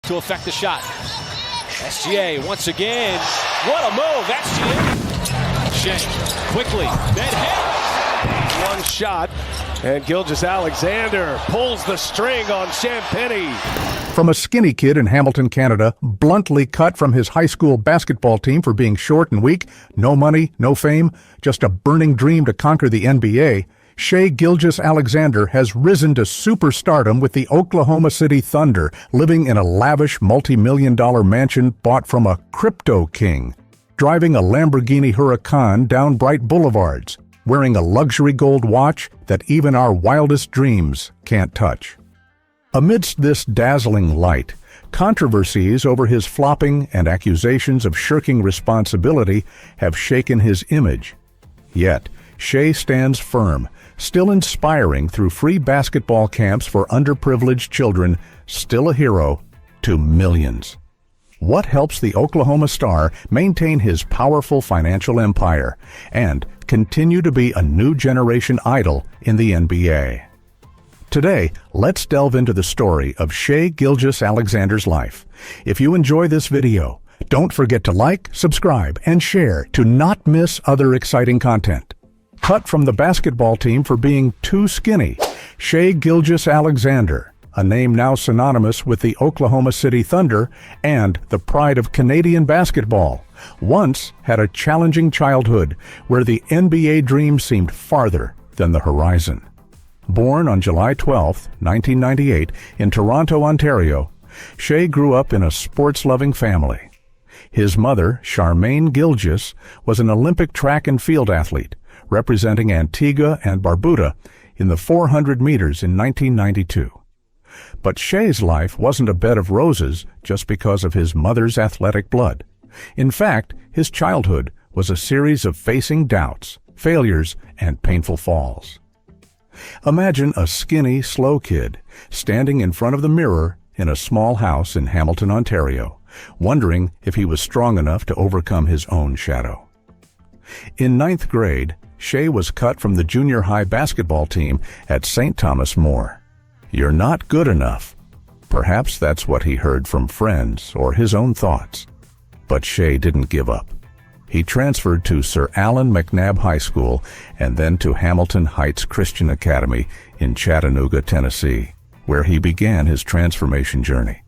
to affect the shot. SGA once again. What a move, SGA. Shai quickly, then hit. One shot, and Gilgeous Alexander pulls the string on Champagny. From a skinny kid in Hamilton, Canada, bluntly cut from his high school basketball team for being short and weak, no money, no fame, just a burning dream to conquer the NBA, Shai Gilgeous Alexander has risen to superstardom with the Oklahoma City Thunder, living in a lavish multi-million-dollar mansion bought from a crypto king, driving a Lamborghini Huracan down bright boulevards, wearing a luxury gold watch that even our wildest dreams can't touch. Amidst this dazzling light, controversies over his flopping and accusations of shirking responsibility have shaken his image. Yet, Shai stands firm, still inspiring through free basketball camps for underprivileged children, still a hero to millions. What helps the Oklahoma star maintain his powerful financial empire and continue to be a new generation idol in the NBA? Today, let's delve into the story of Shai Gilgeous Alexander's life. If you enjoy this video, don't forget to like, subscribe, and share to not miss other exciting content. Cut from the basketball team for being too skinny, Shai Gilgeous Alexander, a name now synonymous with the Oklahoma City Thunder and the pride of Canadian basketball, once had a challenging childhood where the NBA dream seemed farther than the horizon. Born on July 12, 1998, in Toronto, Ontario, Shai grew up in a sports-loving family. His mother, Shai Gilgeous, was an Olympic track and field athlete, representing Antigua and Barbuda in the 400 meters in 1992. But Shai's life wasn't a bed of roses just because of his mother's athletic blood. In fact, his childhood was a series of facing doubts, failures, and painful falls. Imagine a skinny, slow kid standing in front of the mirror in a small house in Hamilton, Ontario, wondering if he was strong enough to overcome his own shadow. In 9th grade, Shai was cut from the junior high basketball team at St. Thomas More. "You're not good enough." Perhaps that's what he heard from friends or his own thoughts. But Shai didn't give up. He transferred to Sir Allan McNabb High School and then to Hamilton Heights Christian Academy in Chattanooga, Tennessee, where he began his transformation journey.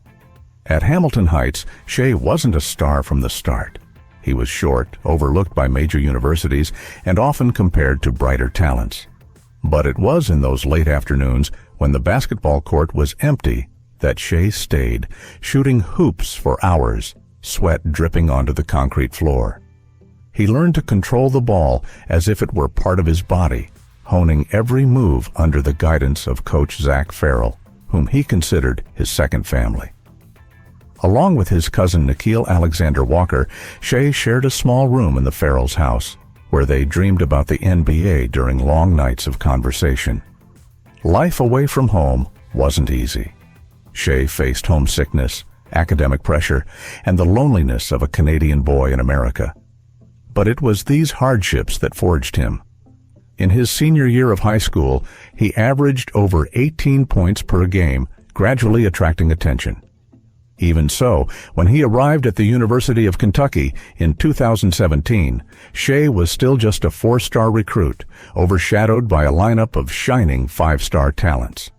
At Hamilton Heights, Shai wasn't a star from the start. He was short, overlooked by major universities, and often compared to brighter talents. But it was in those late afternoons when the basketball court was empty that Shai stayed, shooting hoops for hours, sweat dripping onto the concrete floor. He learned to control the ball as if it were part of his body, honing every move under the guidance of Coach Zach Farrell, whom he considered his second family. Along with his cousin Nickeil Alexander Walker, Shai shared a small room in the Farrells' house, where they dreamed about the NBA during long nights of conversation. Life away from home wasn't easy. Shai faced homesickness, academic pressure, and the loneliness of a Canadian boy in America. But it was these hardships that forged him. In his senior year of high school, he averaged over 18 points per game, gradually attracting attention. Even so, when he arrived at the University of Kentucky in 2017, Shai was still just a four-star recruit, overshadowed by a lineup of shining five-star talents.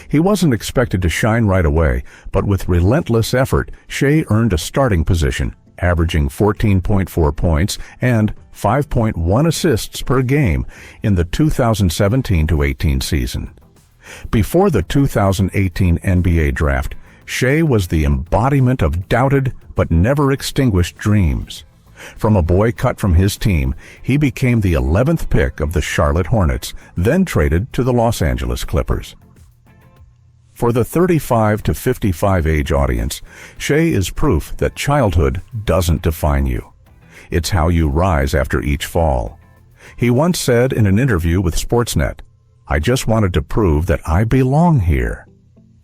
He wasn't expected to shine right away, but with relentless effort, Shai earned a starting position, averaging 14.4 points and 5.1 assists per game in the 2017-18 season. Before the 2018 NBA draft, Shai was the embodiment of doubted but never extinguished dreams. From a boy cut from his team, he became the 11th pick of the Charlotte Hornets, then traded to the Los Angeles Clippers. For the 35 to 55 age audience, Shai is proof that childhood doesn't define you. It's how you rise after each fall. He once said in an interview with Sportsnet, "I just wanted to prove that I belong here."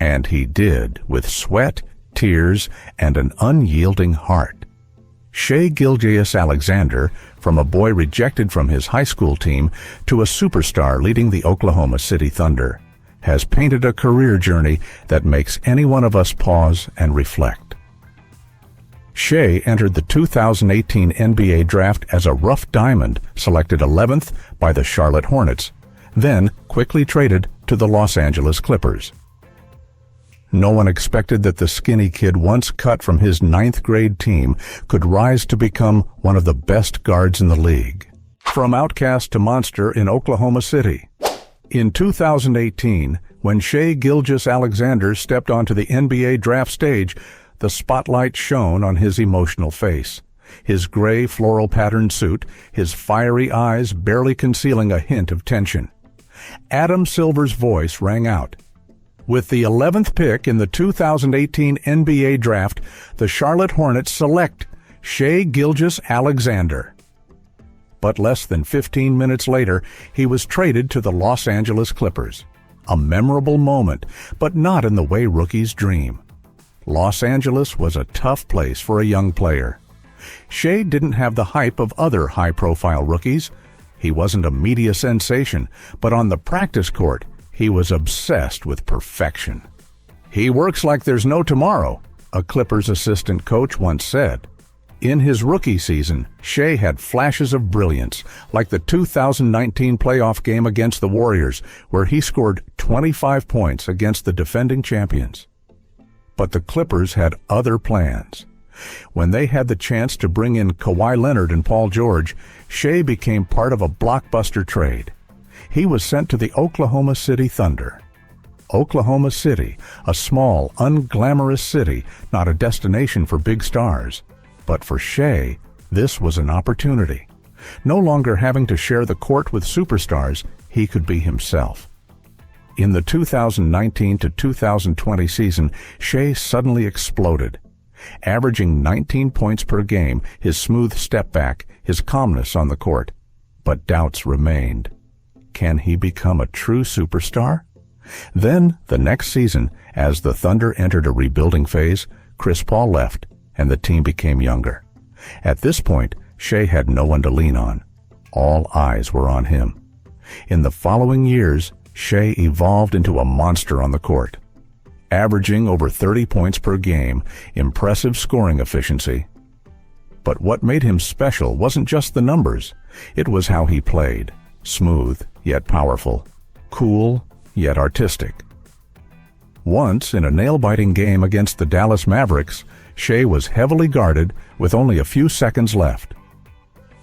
And he did, with sweat, tears, and an unyielding heart. Shai Gilgeous Alexander, from a boy rejected from his high school team to a superstar leading the Oklahoma City Thunder, has painted a career journey that makes any one of us pause and reflect. Shai entered the 2018 NBA draft as a rough diamond, selected 11th by the Charlotte Hornets, then quickly traded to the Los Angeles Clippers. No one expected that the skinny kid once cut from his 9th grade team could rise to become one of the best guards in the league. From outcast to monster in Oklahoma City. In 2018, when Shai Gilgeous Alexander stepped onto the NBA draft stage, the spotlight shone on his emotional face. His gray floral patterned suit, his fiery eyes barely concealing a hint of tension. Adam Silver's voice rang out. With the 11th pick in the 2018 NBA draft, the Charlotte Hornets select Shai Gilgeous Alexander. But less than 15 minutes later, he was traded to the Los Angeles Clippers. A memorable moment, but not in the way rookies dream. Los Angeles was a tough place for a young player. Shai didn't have the hype of other high-profile rookies. He wasn't a media sensation, but on the practice court, he was obsessed with perfection. "He works like there's no tomorrow," a Clippers assistant coach once said. In his rookie season, Shai had flashes of brilliance, like the 2019 playoff game against the Warriors, where he scored 25 points against the defending champions. But the Clippers had other plans. When they had the chance to bring in Kawhi Leonard and Paul George, Shai became part of a blockbuster trade. He was sent to the Oklahoma City Thunder. Oklahoma City, a small, unglamorous city, not a destination for big stars. But for Shai, this was an opportunity. No longer having to share the court with superstars, he could be himself. In the 2019 to 2020 season, Shai suddenly exploded. Averaging 19 points per game, his smooth step back, his calmness on the court. But doubts remained. Can he become a true superstar? Then, the next season, as the Thunder entered a rebuilding phase, Chris Paul left, and the team became younger. At this point, Shai had no one to lean on. All eyes were on him. In the following years, Shai evolved into a monster on the court. Averaging over 30 points per game, impressive scoring efficiency. But what made him special wasn't just the numbers. It was how he played. Smooth, yet powerful. Cool, yet artistic. Once, in a nail-biting game against the Dallas Mavericks, Shai was heavily guarded with only a few seconds left.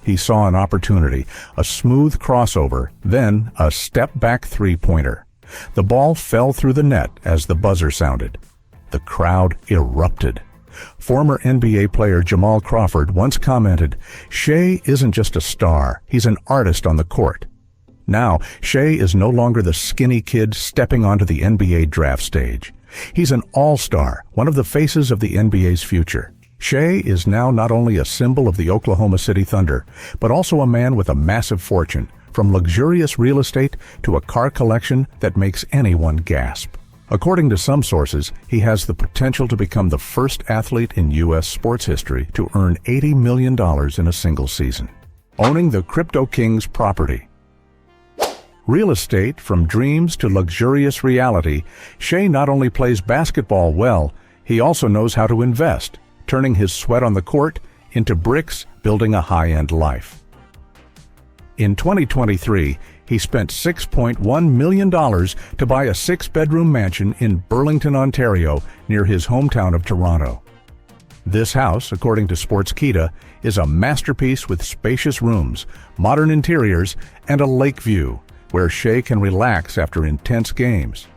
He saw an opportunity, a smooth crossover, then a step-back three-pointer. The ball fell through the net as the buzzer sounded. The crowd erupted. Former NBA player Jamal Crawford once commented, "Shai isn't just a star, he's an artist on the court." Now, Shai is no longer the skinny kid stepping onto the NBA draft stage. He's an all-star, one of the faces of the NBA's future. Shai is now not only a symbol of the Oklahoma City Thunder, but also a man with a massive fortune, from luxurious real estate to a car collection that makes anyone gasp. According to some sources, he has the potential to become the first athlete in U.S. sports history to earn $80 million in a single season. Owning the Crypto King's property. Real estate, from dreams to luxurious reality, Shai not only plays basketball well, he also knows how to invest, turning his sweat on the court into bricks, building a high-end life. In 2023, he spent $6.1 million to buy a 6-bedroom mansion in Burlington, Ontario, near his hometown of Toronto. This house, according to Sportskeeda, is a masterpiece with spacious rooms, modern interiors, and a lake view, where Shai can relax after intense games.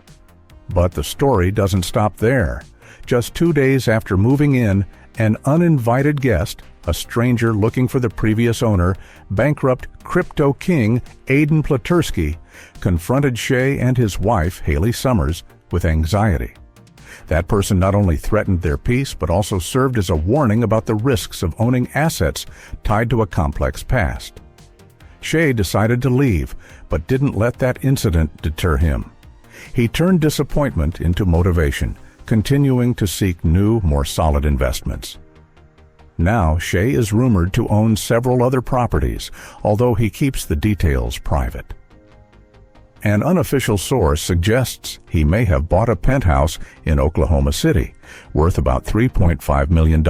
But the story doesn't stop there. Just 2 days after moving in, an uninvited guest, a stranger looking for the previous owner, bankrupt crypto king Aiden Platursky, confronted Shai and his wife, Haley Summers, with anxiety. That person not only threatened their peace, but also served as a warning about the risks of owning assets tied to a complex past. Shai decided to leave, but didn't let that incident deter him. He turned disappointment into motivation, continuing to seek new, more solid investments. Now, Shai is rumored to own several other properties, although he keeps the details private. An unofficial source suggests he may have bought a penthouse in Oklahoma City, worth about $3.5 million,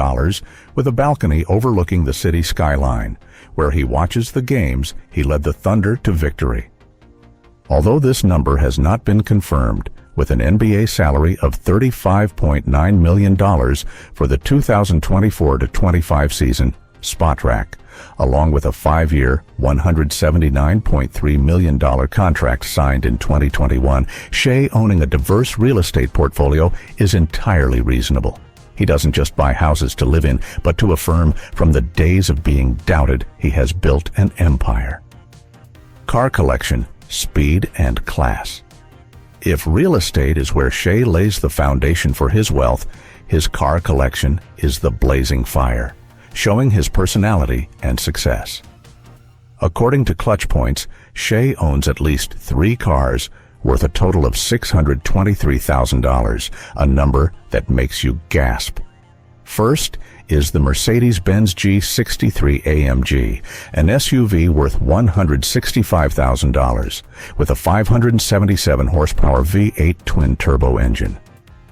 with a balcony overlooking the city skyline, where he watches the games he led the Thunder to victory. Although this number has not been confirmed, with an NBA salary of $35.9 million for the 2024-25 season, Spotrac, along with a 5-year, $179.3 million contract signed in 2021, Shai owning a diverse real estate portfolio is entirely reasonable. He doesn't just buy houses to live in, but to affirm from the days of being doubted, he has built an empire. Car collection, speed, and class. If real estate is where Shai lays the foundation for his wealth, his car collection is the blazing fire, showing his personality and success. According to Clutch Points, Shai owns at least 3 cars worth a total of $623,000, a number that makes you gasp. First is the Mercedes-Benz G63 AMG, an SUV worth $165,000, with a 577 horsepower V8 twin-turbo engine.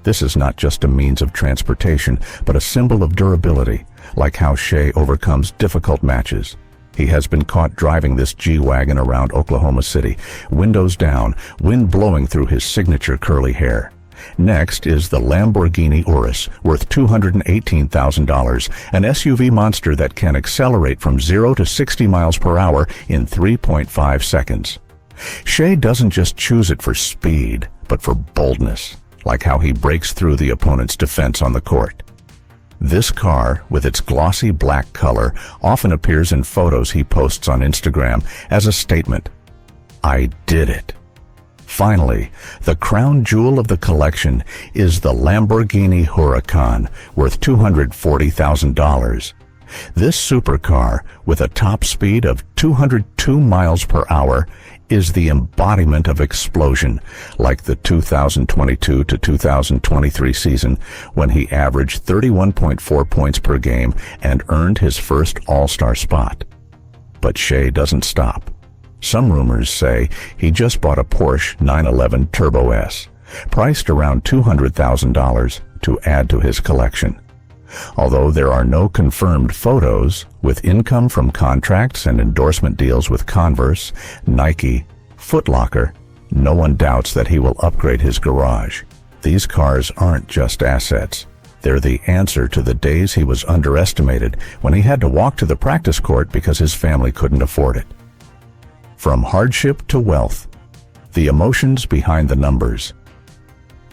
This is not just a means of transportation, but a symbol of durability, like how Shai overcomes difficult matches. He has been caught driving this G-Wagon around Oklahoma City, windows down, wind blowing through his signature curly hair. Next is the Lamborghini Urus, worth $218,000, an SUV monster that can accelerate from 0 to 60 miles per hour in 3.5 seconds. Shai doesn't just choose it for speed, but for boldness, like how he breaks through the opponent's defense on the court. This car, with its glossy black color, often appears in photos he posts on Instagram as a statement. I did it. Finally, the crown jewel of the collection is the Lamborghini Huracan, worth $240,000. This supercar, with a top speed of 202 miles per hour, is the embodiment of explosion, like the 2022 to 2023 season, when he averaged 31.4 points per game and earned his first All-Star spot. But Shai doesn't stop. Some rumors say he just bought a Porsche 911 Turbo S, priced around $200,000, to add to his collection. Although there are no confirmed photos, with income from contracts and endorsement deals with Converse, Nike, Foot Locker, no one doubts that he will upgrade his garage. These cars aren't just assets. They're the answer to the days he was underestimated when he had to walk to the practice court because his family couldn't afford it. From hardship to wealth, the emotions behind the numbers.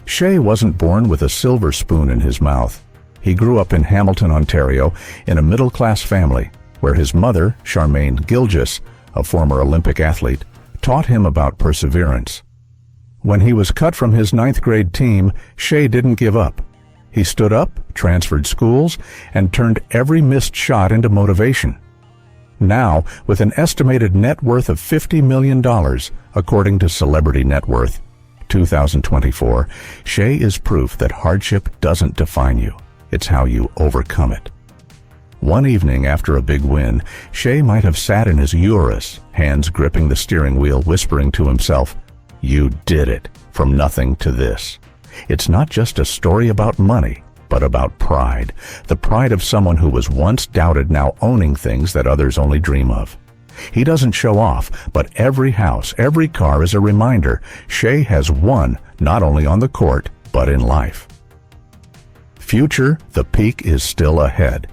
Shai wasn't born with a silver spoon in his mouth. He grew up in Hamilton, Ontario, in a middle-class family, where his mother, Shai Gilgeous, a former Olympic athlete, taught him about perseverance. When he was cut from his 9th grade team, Shai didn't give up. He stood up, transferred schools, and turned every missed shot into motivation. Now, with an estimated net worth of $50 million, according to Celebrity Net Worth 2024, Shai is proof that hardship doesn't define you. It's how you overcome it. One evening after a big win, Shai might have sat in his Urus, hands gripping the steering wheel, whispering to himself, "You did it, from nothing to this." It's not just a story about money, but about pride. The pride of someone who was once doubted, now owning things that others only dream of. He doesn't show off, but every house, every car is a reminder Shai has won, not only on the court, but in life. Future, the peak is still ahead.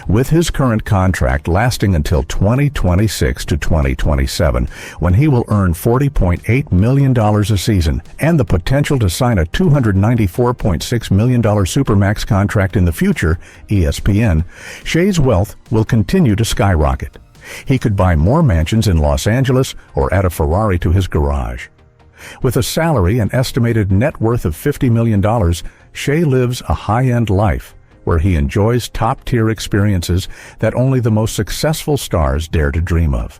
With his current contract lasting until 2026 to 2027, when he will earn $40.8 million a season, and the potential to sign a $294.6 million Supermax contract in the future, ESPN, Shai's wealth will continue to skyrocket. He could buy more mansions in Los Angeles or add a Ferrari to his garage. With a salary and estimated net worth of $50 million, Shai lives a high-end life where he enjoys top-tier experiences that only the most successful stars dare to dream of.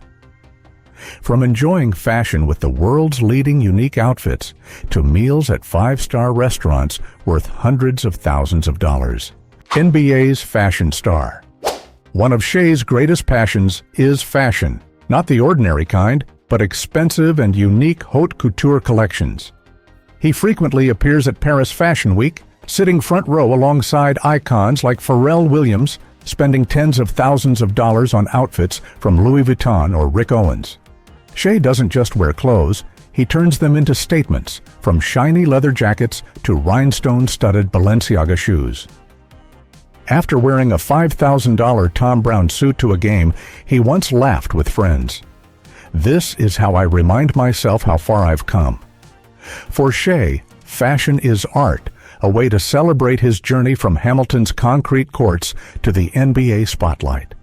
From enjoying fashion with the world's leading unique outfits to meals at 5-star restaurants worth hundreds of thousands of dollars. NBA's fashion star. One of Shai's greatest passions is fashion, not the ordinary kind, but expensive and unique haute couture collections. He frequently appears at Paris Fashion Week, sitting front row alongside icons like Pharrell Williams, spending tens of thousands of dollars on outfits from Louis Vuitton or Rick Owens. Shai doesn't just wear clothes, he turns them into statements, from shiny leather jackets to rhinestone-studded Balenciaga shoes. After wearing a $5,000 Tom Brown suit to a game, he once laughed with friends. "This is how I remind myself how far I've come." For Shai, fashion is art, a way to celebrate his journey from Hamilton's concrete courts to the NBA spotlight.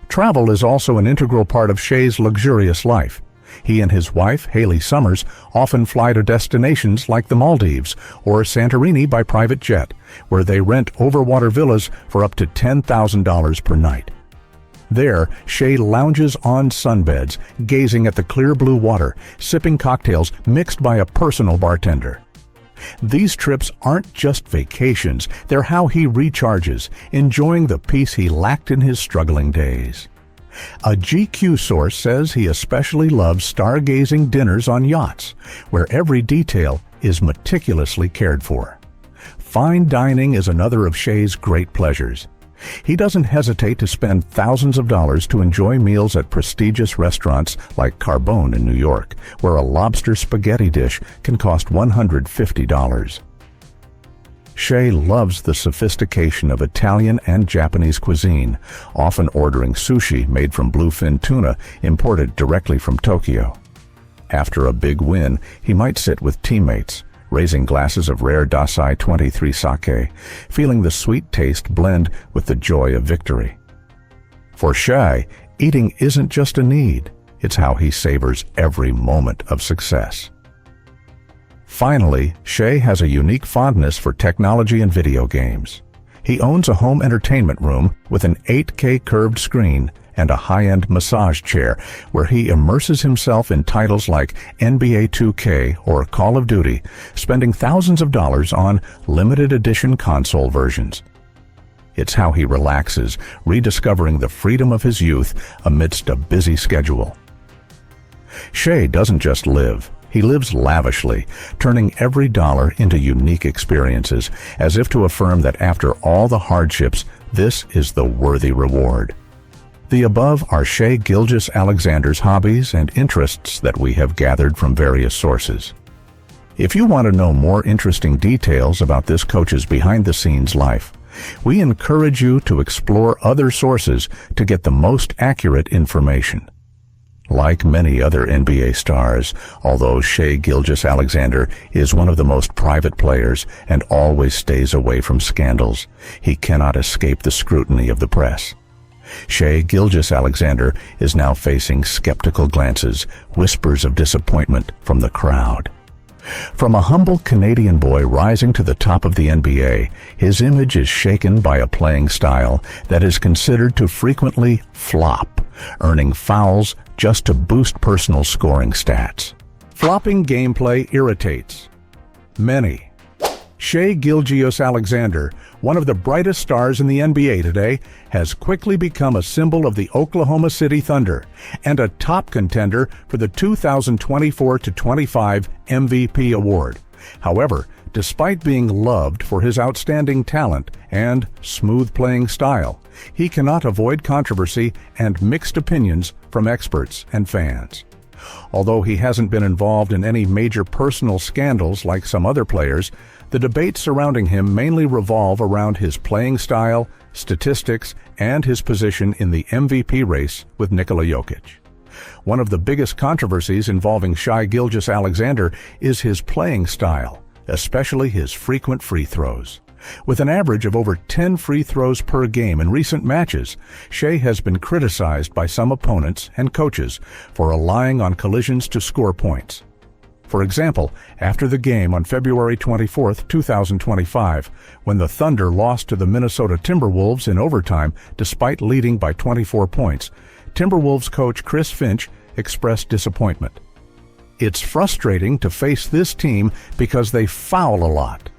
Travel is also an integral part of Shai's luxurious life. He and his wife, Haley Summers, often fly to destinations like the Maldives or Santorini by private jet, where they rent overwater villas for up to $10,000 per night. There, Shai lounges on sunbeds, gazing at the clear blue water, sipping cocktails mixed by a personal bartender. These trips aren't just vacations, they're how he recharges, enjoying the peace he lacked in his struggling days. A GQ source says he especially loves stargazing dinners on yachts, where every detail is meticulously cared for. Fine dining is another of Shai's great pleasures. He doesn't hesitate to spend thousands of dollars to enjoy meals at prestigious restaurants like Carbone in New York, where a lobster spaghetti dish can cost $150. Shai loves the sophistication of Italian and Japanese cuisine, often ordering sushi made from bluefin tuna imported directly from Tokyo. After a big win, he might sit with teammates, raising glasses of rare Dasai 23 sake, feeling the sweet taste blend with the joy of victory. For Shai, eating isn't just a need, it's how he savors every moment of success. Finally, Shai has a unique fondness for technology and video games. He owns a home entertainment room with an 8K curved screen and a high-end massage chair where he immerses himself in titles like NBA 2K or Call of Duty, spending thousands of dollars on limited edition console versions. It's how he relaxes, rediscovering the freedom of his youth amidst a busy schedule. Shai doesn't just live. He lives lavishly, turning every dollar into unique experiences, as if to affirm that after all the hardships, this is the worthy reward. The above are Shai Gilgeous Alexander's hobbies and interests that we have gathered from various sources. If you want to know more interesting details about this coach's behind-the-scenes life, we encourage you to explore other sources to get the most accurate information. Like many other NBA stars, although Shai Gilgeous Alexander is one of the most private players and always stays away from scandals, he cannot escape the scrutiny of the press. Shai Gilgeous Alexander is now facing skeptical glances, whispers of disappointment from the crowd. From a humble Canadian boy rising to the top of the NBA, his image is shaken by a playing style that is considered to frequently flop, earning fouls just to boost personal scoring stats. Flopping gameplay irritates many. Shai Gilgeous Alexander, one of the brightest stars in the NBA today, has quickly become a symbol of the Oklahoma City Thunder and a top contender for the 2024-25 MVP award. However, despite being loved for his outstanding talent and smooth playing style, he cannot avoid controversy and mixed opinions from experts and fans. Although he hasn't been involved in any major personal scandals like some other players, the debates surrounding him mainly revolve around his playing style, statistics, and his position in the MVP race with Nikola Jokic. One of the biggest controversies involving Shai Gilgeous Alexander is his playing style, especially his frequent free throws. With an average of over 10 free throws per game in recent matches, Shai has been criticized by some opponents and coaches for relying on collisions to score points. For example, after the game on February 24, 2025, when the Thunder lost to the Minnesota Timberwolves in overtime despite leading by 24 points, Timberwolves coach Chris Finch expressed disappointment. "It's frustrating to face this team because they foul a lot,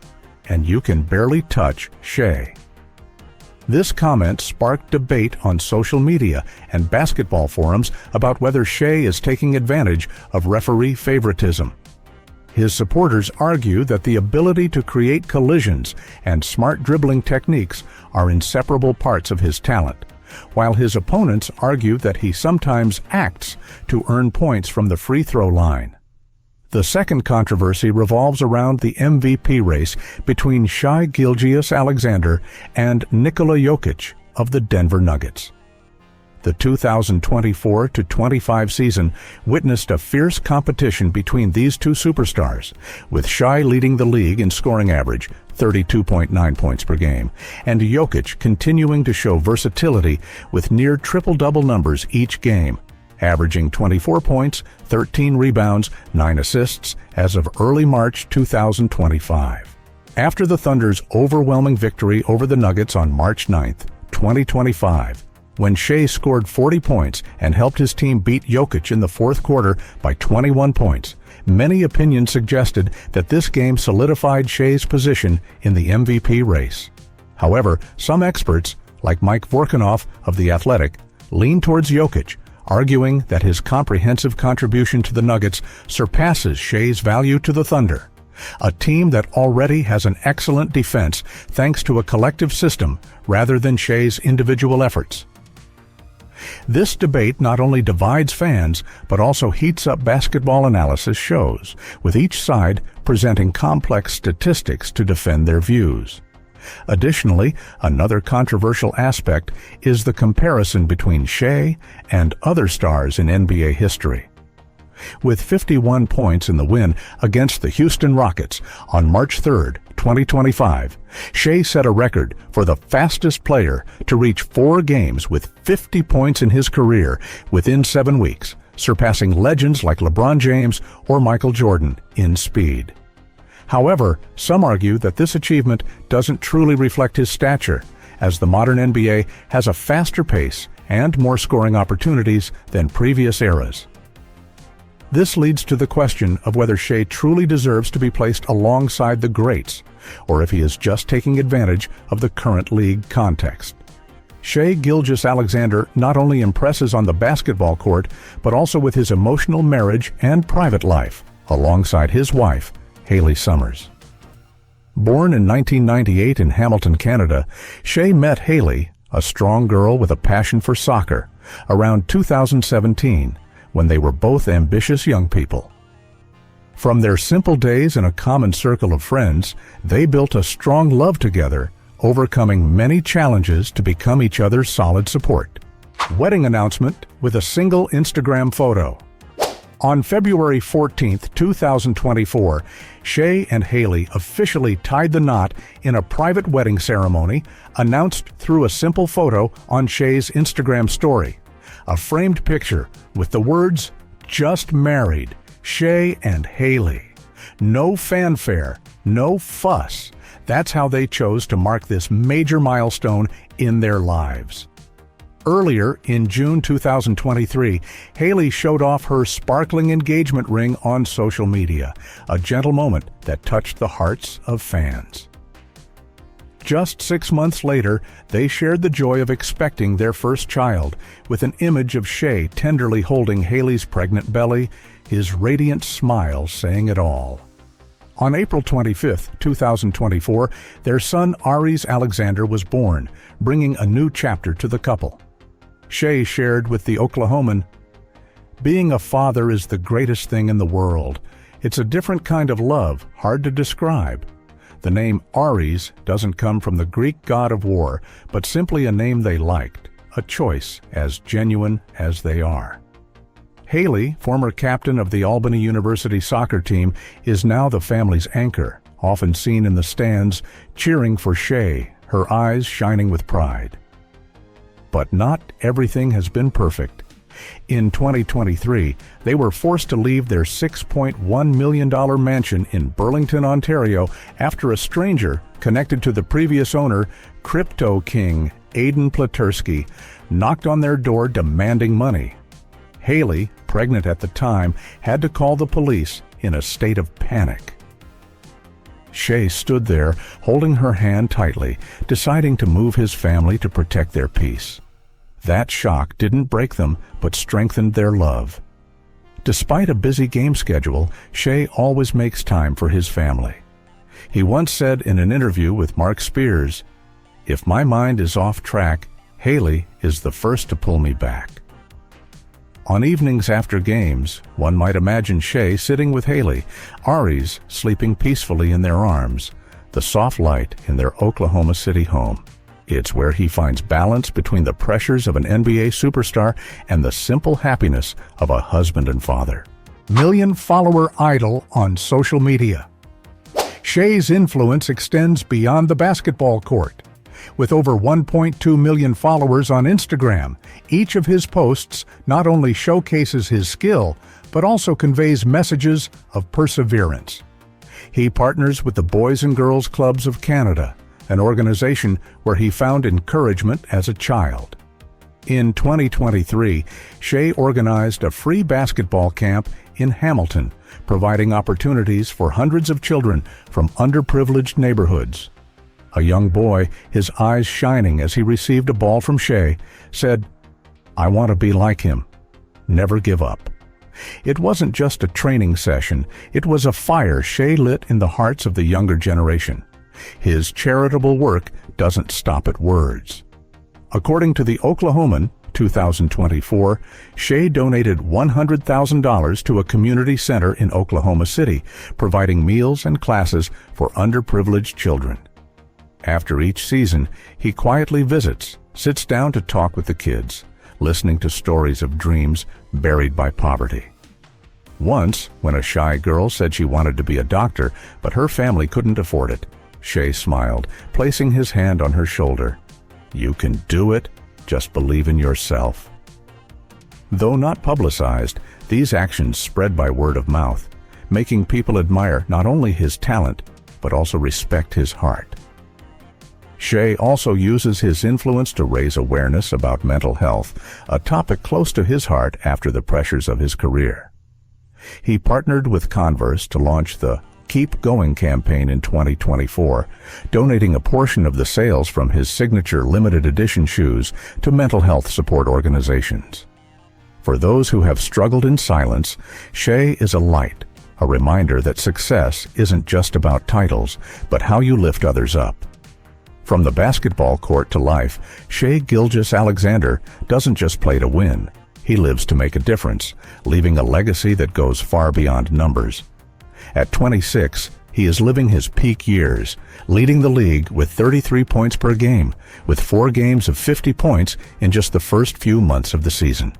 and you can barely touch Shai." This comment sparked debate on social media and basketball forums about whether Shai is taking advantage of referee favoritism. His supporters argue that the ability to create collisions and smart dribbling techniques are inseparable parts of his talent, while his opponents argue that he sometimes acts to earn points from the free throw line. The second controversy revolves around the MVP race between Shai Gilgeous Alexander and Nikola Jokic of the Denver Nuggets. The 2024-25 season witnessed a fierce competition between these two superstars, with Shai leading the league in scoring average, 32.9 points per game, and Jokic continuing to show versatility with near triple-double numbers each game, averaging 24 points, 13 rebounds, 9 assists as of early March 2025. After the Thunder's overwhelming victory over the Nuggets on March 9, 2025, when Shai scored 40 points and helped his team beat Jokic in the fourth quarter by 21 points, many opinions suggested that this game solidified Shai's position in the MVP race. However, some experts, like Mike Vorkunov of The Athletic, lean towards Jokic, arguing that his comprehensive contribution to the Nuggets surpasses Shai's value to the Thunder, a team that already has an excellent defense thanks to a collective system rather than Shai's individual efforts. This debate not only divides fans, but also heats up basketball analysis shows, with each side presenting complex statistics to defend their views. Additionally, another controversial aspect is the comparison between Shai and other stars in NBA history. With 51 points in the win against the Houston Rockets on March 3, 2025, Shai set a record for the fastest player to reach 4 games with 50 points in his career within 7 weeks, surpassing legends like LeBron James or Michael Jordan in speed. However, some argue that this achievement doesn't truly reflect his stature, as the modern NBA has a faster pace and more scoring opportunities than previous eras. This leads to the question of whether Shai truly deserves to be placed alongside the greats, or if he is just taking advantage of the current league context. Shai Gilgeous Alexander not only impresses on the basketball court, but also with his emotional marriage and private life, alongside his wife, Haley Summers. Born in 1998 in Hamilton, Canada, Shai met Haley, a strong girl with a passion for soccer, around 2017, when they were both ambitious young people. From their simple days in a common circle of friends, they built a strong love together, overcoming many challenges to become each other's solid support. Wedding announcement with a single Instagram photo. On February 14, 2024, Shai and Haley officially tied the knot in a private wedding ceremony announced through a simple photo on Shai's Instagram story. A framed picture with the words, "Just married, Shai and Haley." No fanfare, no fuss. That's how they chose to mark this major milestone in their lives. Earlier, in June 2023, Haley showed off her sparkling engagement ring on social media, a gentle moment that touched the hearts of fans. Just 6 months later, they shared the joy of expecting their first child, with an image of Shai tenderly holding Haley's pregnant belly, his radiant smile saying it all. On April 25, 2024, their son Aries Alexander was born, bringing a new chapter to the couple. Shai shared with the Oklahoman, "Being a father is the greatest thing in the world. It's a different kind of love, hard to describe. The name Aries doesn't come from the Greek god of war, but simply a name they liked, a choice as genuine as they are." Haley, former captain of the Albany University soccer team, is now the family's anchor, often seen in the stands, cheering for Shai, her eyes shining with pride. But not everything has been perfect. In 2023, they were forced to leave their $6.1 million mansion in Burlington, Ontario, after a stranger connected to the previous owner, crypto king Aiden Platursky, knocked on their door demanding money. Haley, pregnant at the time, had to call the police in a state of panic. Shai stood there, holding her hand tightly, deciding to move his family to protect their peace. That shock didn't break them, but strengthened their love. Despite a busy game schedule, Shai always makes time for his family. He once said in an interview with Mark Spears, "If my mind is off track, Haley is the first to pull me back." On evenings after games, one might imagine Shai sitting with Haley, Ari's sleeping peacefully in their arms, the soft light in their Oklahoma City home. It's where he finds balance between the pressures of an NBA superstar and the simple happiness of a husband and father. Million-follower idol on social media. Shai's influence extends beyond the basketball court. With over 1.2 million followers on Instagram, each of his posts not only showcases his skill, but also conveys messages of perseverance. He partners with the Boys and Girls Clubs of Canada, an organization where he found encouragement as a child. In 2023, Shai organized a free basketball camp in Hamilton, providing opportunities for hundreds of children from underprivileged neighborhoods. A young boy, his eyes shining as he received a ball from Shai, said, "I want to be like him. Never give up." It wasn't just a training session, it was a fire Shai lit in the hearts of the younger generation. His charitable work doesn't stop at words. According to the Oklahoman, 2024, Shai donated $100,000 to a community center in Oklahoma City, providing meals and classes for underprivileged children. After each season, he quietly visits, sits down to talk with the kids, listening to stories of dreams buried by poverty. Once, when a shy girl said she wanted to be a doctor, but her family couldn't afford it, Shai smiled, placing his hand on her shoulder. "You can do it. Just believe in yourself." Though not publicized, these actions spread by word of mouth, making people admire not only his talent, but also respect his heart. Shai also uses his influence to raise awareness about mental health, a topic close to his heart after the pressures of his career. He partnered with Converse to launch the Keep Going campaign in 2024, donating a portion of the sales from his signature limited edition shoes to mental health support organizations. For those who have struggled in silence, Shai is a light, a reminder that success isn't just about titles, but how you lift others up. From the basketball court to life, Shai Gilgeous Alexander doesn't just play to win. He lives to make a difference, leaving a legacy that goes far beyond numbers. At 26, he is living his peak years, leading the league with 33 points per game, with 4 games of 50 points in just the first few months of the season.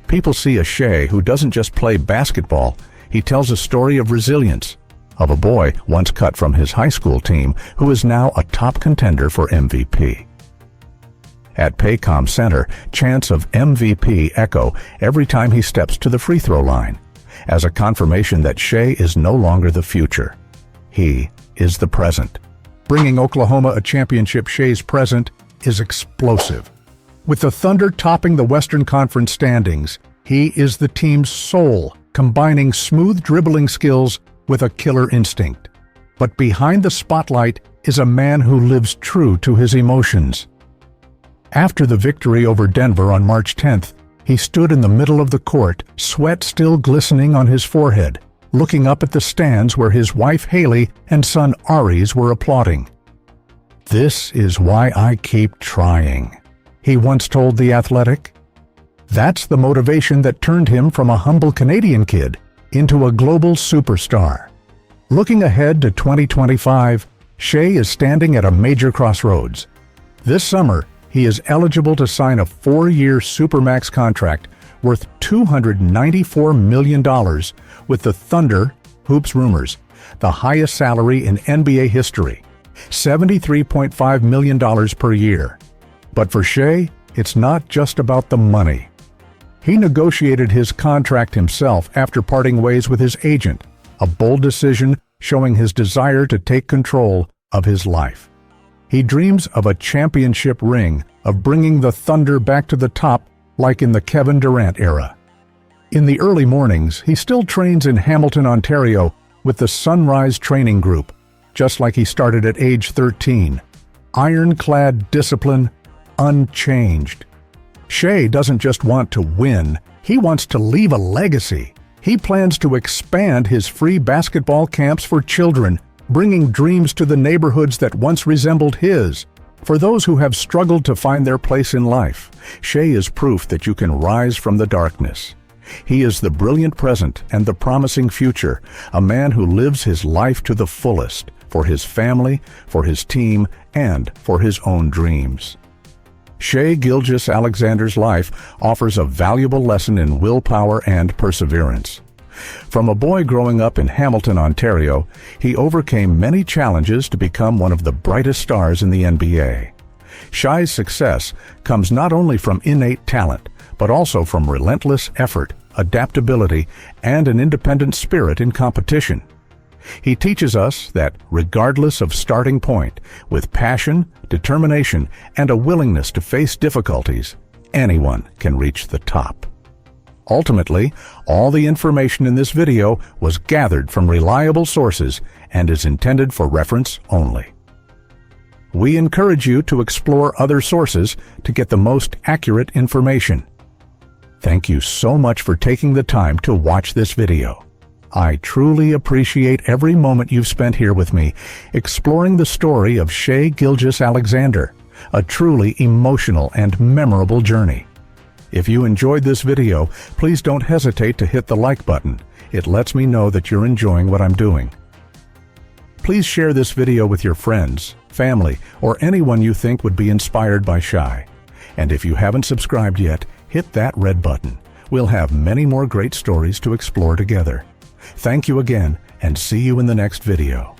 People see a Shai who doesn't just play basketball, he tells a story of resilience, of a boy once cut from his high school team who is now a top contender for MVP. At Paycom Center, chants of MVP echo every time he steps to the free throw line, as a confirmation that Shai is no longer the future. He is the present. Bringing Oklahoma a championship, Shai's present is explosive. With the Thunder topping the Western Conference standings, he is the team's soul, combining smooth dribbling skills with a killer instinct. But behind the spotlight is a man who lives true to his emotions. After the victory over Denver on March 10th, he stood in the middle of the court, sweat still glistening on his forehead, looking up at the stands where his wife Haley and son Aries were applauding. "This is why I keep trying," he once told The Athletic. That's the motivation that turned him from a humble Canadian kid into a global superstar. Looking ahead to 2025, Shai is standing at a major crossroads. This summer, he is eligible to sign a 4-year Supermax contract worth $294 million with the Thunder, hoops rumors, the highest salary in NBA history, $73.5 million per year. But for Shai, it's not just about the money. He negotiated his contract himself after parting ways with his agent, a bold decision showing his desire to take control of his life. He dreams of a championship ring, of bringing the Thunder back to the top like in the Kevin Durant era. In the early mornings, he still trains in Hamilton, Ontario with the Sunrise Training Group, just like he started at age 13. Ironclad discipline, unchanged. Shai doesn't just want to win, he wants to leave a legacy. He plans to expand his free basketball camps for children, bringing dreams to the neighborhoods that once resembled his. For those who have struggled to find their place in life, Shai is proof that you can rise from the darkness. He is the brilliant present and the promising future, a man who lives his life to the fullest, for his family, for his team, and for his own dreams. Shai Gilgeous Alexander's life offers a valuable lesson in willpower and perseverance. From a boy growing up in Hamilton, Ontario, he overcame many challenges to become one of the brightest stars in the NBA. Shai's success comes not only from innate talent, but also from relentless effort, adaptability, and an independent spirit in competition. He teaches us that, regardless of starting point, with passion, determination, and a willingness to face difficulties, anyone can reach the top. Ultimately, all the information in this video was gathered from reliable sources and is intended for reference only. We encourage you to explore other sources to get the most accurate information. Thank you so much for taking the time to watch this video. I truly appreciate every moment you've spent here with me, exploring the story of Shai Gilgeous Alexander, a truly emotional and memorable journey. If you enjoyed this video, please don't hesitate to hit the like button. It lets me know that you're enjoying what I'm doing. Please share this video with your friends, family, or anyone you think would be inspired by Shai. And if you haven't subscribed yet, hit that red button. We'll have many more great stories to explore together. Thank you again, and see you in the next video.